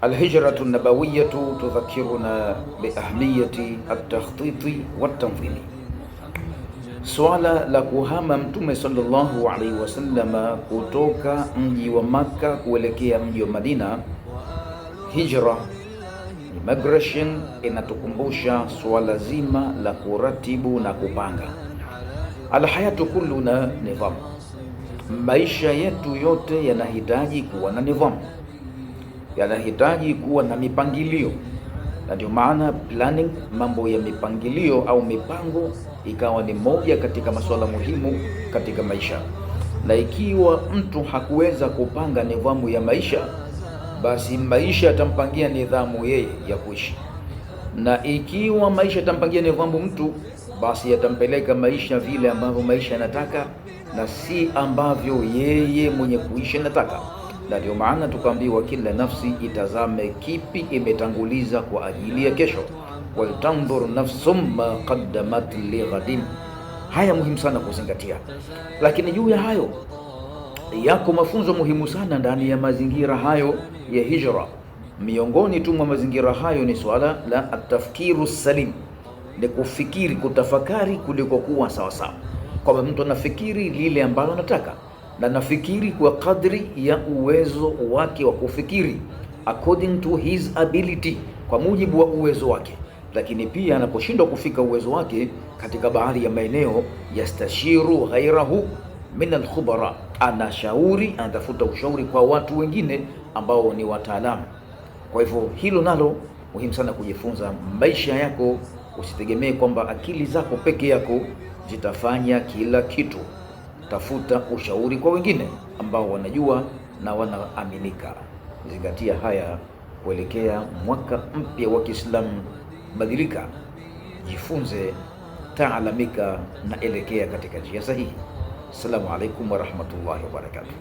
Alhijratu nabawiyatu tudhakiruna biahmiyati at-takhtiti wat-tanzimi. Swala la kuhama Mtume sallallahu alaihi wasallam kutoka mji wa Makka kuelekea mji wa Madina, hijra, immigration, inatukumbusha swala zima la kuratibu na kupanga. Alhayatu kulluna nidhamu, maisha yetu yote yanahitaji kuwa na nidhamu, yanahitaji kuwa na mipangilio, na ndio maana planning, mambo ya mipangilio au mipango, ikawa ni moja katika masuala muhimu katika maisha. Na ikiwa mtu hakuweza kupanga nidhamu ya maisha, basi maisha yatampangia nidhamu yeye ya kuishi, na ikiwa maisha yatampangia nidhamu mtu, basi yatampeleka maisha vile ambavyo maisha yanataka na si ambavyo yeye mwenye kuishi anataka. Na ndio maana tukaambiwa kila nafsi itazame kipi imetanguliza kwa ajili ya kesho, waltandhur nafsum ma qaddamat lighadin. Haya muhimu sana kuzingatia, lakini juu ya hayo yako mafunzo muhimu sana ndani ya mazingira hayo ya hijra. Miongoni tu mwa mazingira hayo ni swala la atafkiru salim, ni kufikiri, kutafakari kuliko kuwa sawasawa, kwamba mtu anafikiri lile ambalo anataka na nafikiri kwa kadri ya uwezo wake wa kufikiri, according to his ability, kwa mujibu wa uwezo wake. Lakini pia anaposhindwa kufika uwezo wake katika baadhi ya maeneo, yastashiru ghairahu min alkhubara, anashauri, anatafuta ushauri kwa watu wengine ambao ni wataalamu. Kwa hivyo hilo nalo muhimu sana kujifunza. Maisha yako usitegemee kwamba akili zako peke yako zitafanya kila kitu. Tafuta ushauri kwa wengine ambao wanajua na wanaaminika. Zingatia haya kuelekea mwaka mpya wa Kiislamu. Badilika, jifunze, taalamika na elekea katika njia sahihi. Assalamu alaikum warahmatullahi wabarakatuh.